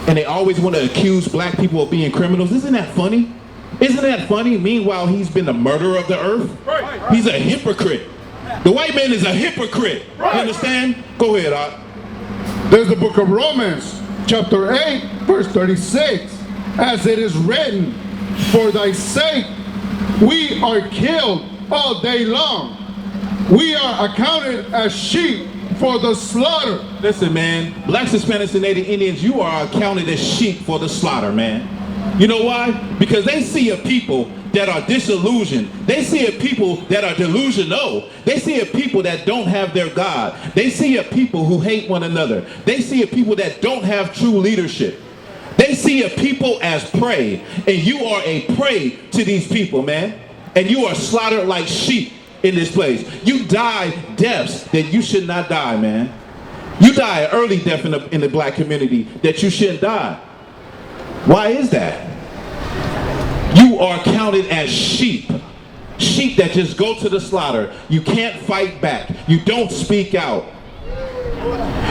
and they always want to accuse black people of being criminals. Isn't that funny? Isn't that funny? Meanwhile, he's been the murderer of the earth. He's a hypocrite. The white man is a hypocrite. You understand? Go ahead, Art. There's the book of Romans, chapter 8, verse 36. As it is written, for thy sake we are killed all day long. We are accounted as sheep for the slaughter. Listen, man, blacks, Hispanics, and Native Indians, you are accounted as sheep for the slaughter, man. You know why? Because they see a people that are disillusioned. They see a people that are delusional. They see a people that don't have their God. They see a people who hate one another. They see a people that don't have true leadership. They see a people as prey, and you are a prey to these people, man. And you are slaughtered like sheep in this place. You die deaths that you should not die, man. You die an early death in the black community that you shouldn't die. Why is that? You are counted as sheep. Sheep that just go to the slaughter. You can't fight back. You don't speak out.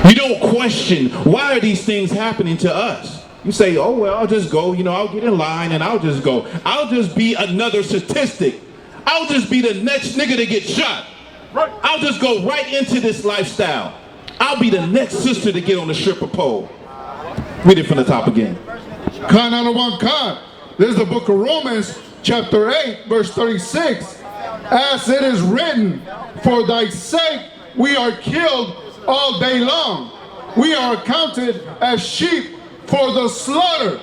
You don't question, why are these things happening to us? You say, oh, well, I'll just go, you know, I'll get in line and I'll just go. I'll just be another statistic. I'll just be the next nigga to get shot. I'll just go right into this lifestyle. I'll be the next sister to get on the stripper pole. Read it from the top again. Con out of one con. There's the book of Romans, chapter 8, verse 36. As it is written, for thy sake we are killed all day long. We are accounted as sheep for the slaughter.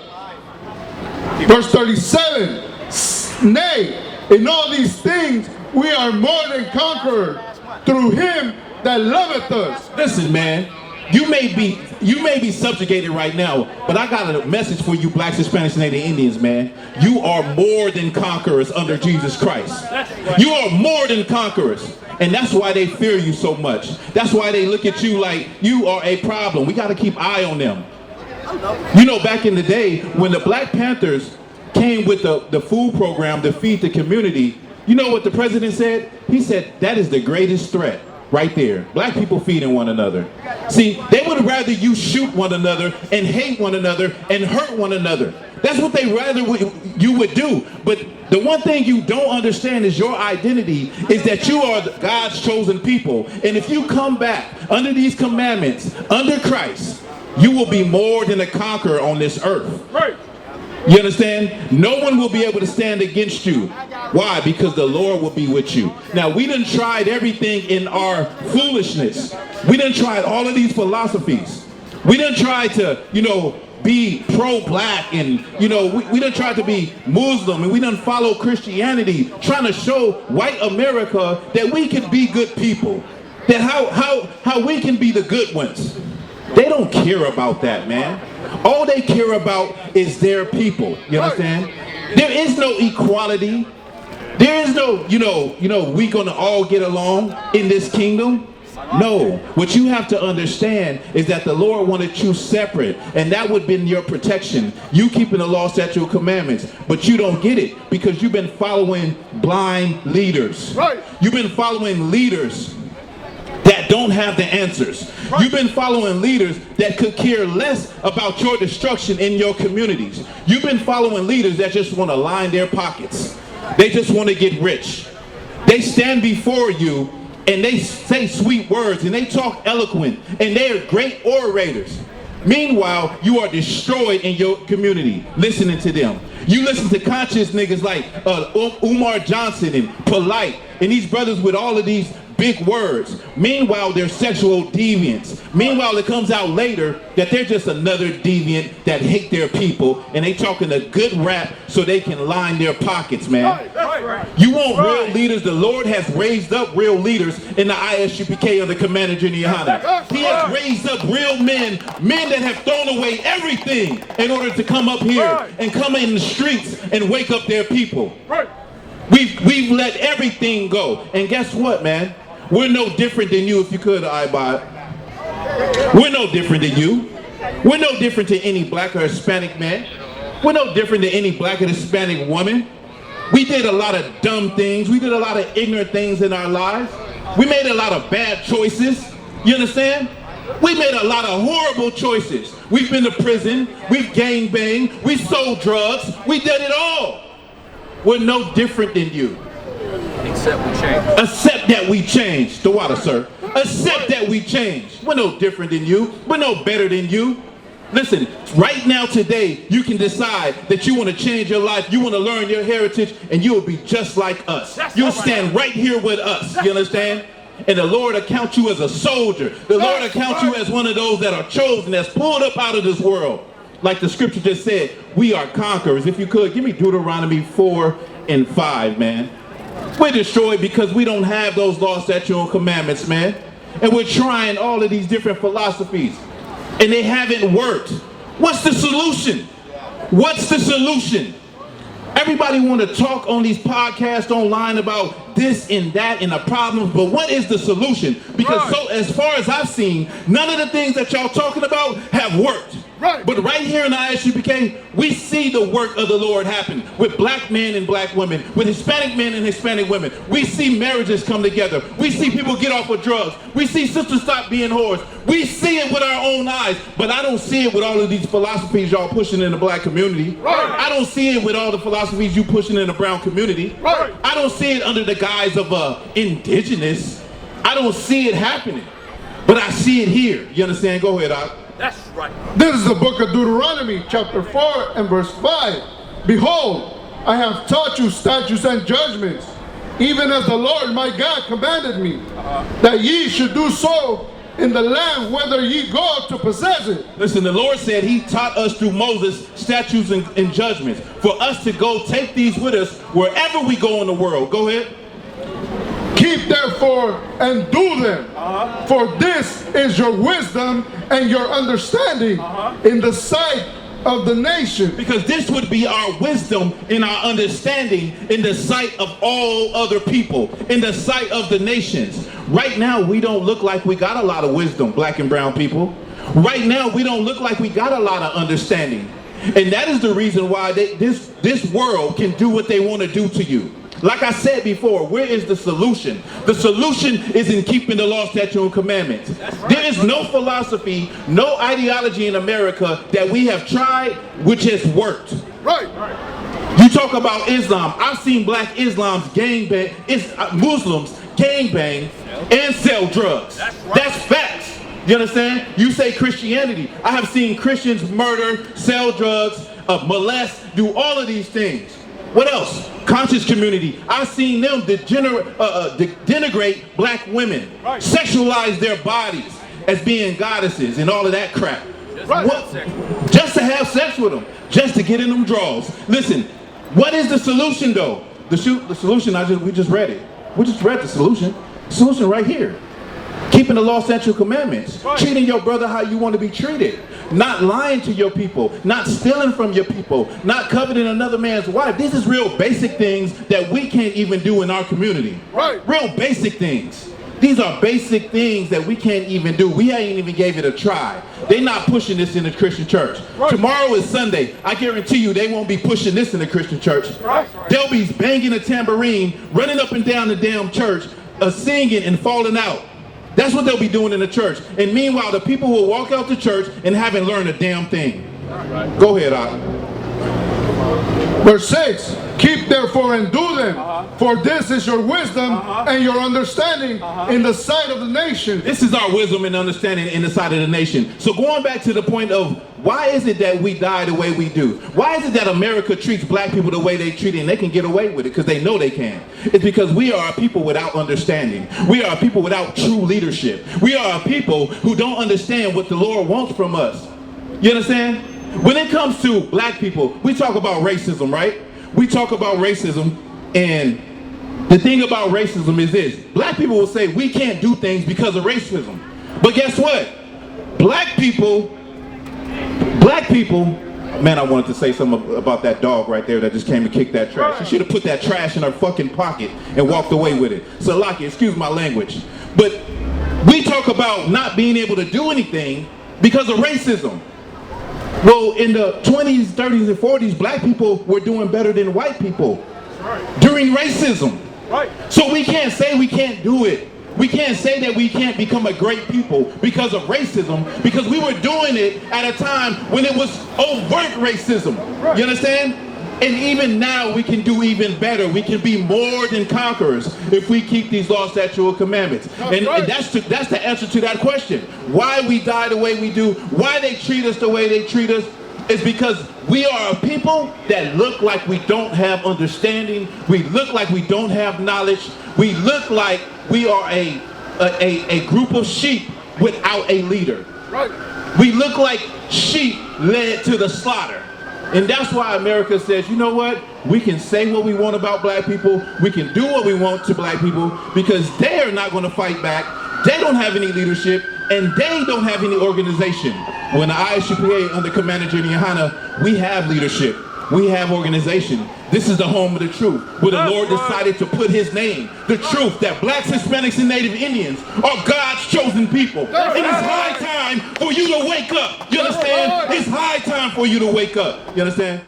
Verse 37. Nay, in all these things we are more than conquerors through him that loveth us. Listen, man. You may be subjugated right now, but I got a message for you blacks, Hispanics, and Native Indians, man. You are more than conquerors under Jesus Christ. You are more than conquerors. And that's why they fear you so much. That's why they look at you like you are a problem. We got to keep eye on them. You know, back in the day, when the Black Panthers came with the food program to feed the community, you know what the president said? He said, that is the greatest threat. Right there. Black people feeding one another. See, they would rather you shoot one another and hate one another and hurt one another. That's what they rather you would do. But the one thing you don't understand is your identity is that you are God's chosen people. And if you come back under these commandments, under Christ, you will be more than a conqueror on this earth. Right. You understand? No one will be able to stand against you. Why? Because the Lord will be with you. Now, we done tried everything in our foolishness. We done tried all of these philosophies. We done tried to, you know, be pro-black and, you know, we done tried to be Muslim and we done follow Christianity, trying to show white America that we can be good people. That how we can be the good ones. They don't care about that, man. All they care about is their people. You understand? There is no equality. There is no, you know, we gonna all get along in this kingdom. No. What you have to understand is that the Lord wanted you separate, and that would have been your protection. You keeping the law, statutes, and commandments, but you don't get it because you've been following blind leaders. You've been following leaders that don't have the answers. You've been following leaders that could care less about your destruction in your communities. You've been following leaders that just want to line their pockets. They just want to get rich. They stand before you and they say sweet words and they talk eloquent and they are great orators. Meanwhile, you are destroyed in your community listening to them. You listen to conscious niggas like Umar Johnson and Polite and these brothers with all of these big words. Meanwhile, they're sexual deviants. Meanwhile, it comes out later that they're just another deviant that hate their people and they talking a good rap so they can line their pockets, man. You want real leaders? The Lord has raised up real leaders in the I.S.U.P.K under Commander General Yahanna. He has raised up real men that have thrown away everything in order to come up here and come in the streets and wake up their people. We've let everything go. And guess what, man? We're no different than you if you could, I.B.I. We're no different than you. We're no different to any black or Hispanic man. We're no different than any black or Hispanic woman. We did a lot of dumb things. We did a lot of ignorant things in our lives. We made a lot of bad choices. You understand? We made a lot of horrible choices. We've been to prison, we've gangbanged, we sold drugs, we did it all. We're no different than you. Except we changed. Accept that we changed. The water, sir. Accept that we changed. We're no different than you. We're no better than you. Listen, right now today, you can decide that you want to change your life, you want to learn your heritage, and you will be just like us. You'll stand right here with us. You understand? And the Lord will count you as a soldier. The Lord will count you as one of those that are chosen, that's pulled up out of this world. Like the scripture just said, we are conquerors. If you could, give me Deuteronomy 4 and 5, man. We're destroyed because we don't have those laws, statutes, and commandments, man. And we're trying all of these different philosophies, and they haven't worked. What's the solution? What's the solution? Everybody want to talk on these podcasts online about this and that and the problems, but what is the solution? Because so as far as I've seen, none of the things that y'all talking about have worked. Right. But right here in the I.S.U.P.K, we see the work of the Lord happen with black men and black women, with Hispanic men and Hispanic women. We see marriages come together. We see people get off of drugs. We see sisters stop being whores. We see it with our own eyes, but I don't see it with all of these philosophies y'all pushing in the black community. Right. I don't see it with all the philosophies you pushing in the brown community. Right. I don't see it under the guise of indigenous. I don't see it happening, but I see it here. You understand? Go ahead, Doc. That's right. This is the book of Deuteronomy, chapter 4 and verse 5. Behold, I have taught you statutes and judgments, even as the Lord my God commanded me, that ye should do so in the land whither ye go to possess it. Listen, the Lord said he taught us through Moses statutes and judgments for us to go take these with us wherever we go in the world. Go ahead. Keep therefore and do them, for this is your wisdom and your understanding in the sight of the nation. Because this would be our wisdom and our understanding in the sight of all other people, in the sight of the nations. Right now, we don't look like we got a lot of wisdom, black and brown people. Right now, we don't look like we got a lot of understanding. And that is the reason why this world can do what they want to do to you. Like I said before, where is the solution? The solution is in keeping the law, statutes, and commandments. Right. There is no philosophy, no ideology in America that we have tried which has worked. Right. You talk about Islam. I've seen black Islams gangbang, Muslims gangbang and sell drugs. That's facts. You understand? You say Christianity. I have seen Christians murder, sell drugs, molest, do all of these things. What else? Conscious community. I've seen them denigrate black women, sexualize their bodies as being goddesses and all of that crap. Just to have sex with them, just to get in them draws. Listen, what is the solution though? The solution, we just read it. We just read the solution. The solution right here. Keeping the law, statutes, and commandments. Treating your brother how you want to be treated. Not lying to your people. Not stealing from your people. Not coveting another man's wife. This is real basic things that we can't even do in our community. Right. Real basic things. These are basic things that we can't even do. We ain't even gave it a try. They're not pushing this in the Christian church. Right. Tomorrow is Sunday. I guarantee you they won't be pushing this in the Christian church. Right. They'll be banging a tambourine, running up and down the damn church, singing and falling out. That's what they'll be doing in the church. And meanwhile, the people will walk out the church and haven't learned a damn thing. Right. Go ahead, Ak. Verse 6, keep therefore and do them, for this is your wisdom and your understanding in the sight of the nation. This is our wisdom and understanding in the sight of the nation. So going back to the point of why is it that we die the way we do? Why is it that America treats black people the way they treat it and they can get away with it because they know they can? It's because we are a people without understanding. We are a people without true leadership. We are a people who don't understand what the Lord wants from us. You understand? When it comes to black people, we talk about racism, right? We talk about racism, and the thing about racism is this. Black people will say we can't do things because of racism. But guess what? Black people, man, I wanted to say something about that dog right there that just came to kick that trash. She should have put that trash in her fucking pocket and walked away with it. So, Laki, excuse my language. But we talk about not being able to do anything because of racism. Well, in the 20s, 30s, and 40s, black people were doing better than white people during racism. So we can't say we can't do it We can't say that we can't become a great people because of racism, because we were doing it at a time when it was overt racism. You understand? And even now we can do even better. We can be more than conquerors if we keep these laws, statutes, and commandments. And that's the answer to that question. Why we die the way we do, why they treat us the way they treat us, is because we are a people that look like we don't have understanding. We look like we don't have knowledge. We look like we are a group of sheep without a leader. We look like sheep led to the slaughter. And that's why America says, you know what? We can say what we want about black people. We can do what we want to black people because they are not going to fight back. They don't have any leadership and they don't have any organization. When the I.S.U.P.K under Commander General Yahanna, we have leadership. We have organization. This is the home of the truth, where the Lord decided to put his name, the truth, that blacks, Hispanics, and Native Indians are God's chosen people. And it's high time for you to wake up. You understand? It's high time for you to wake up. You understand?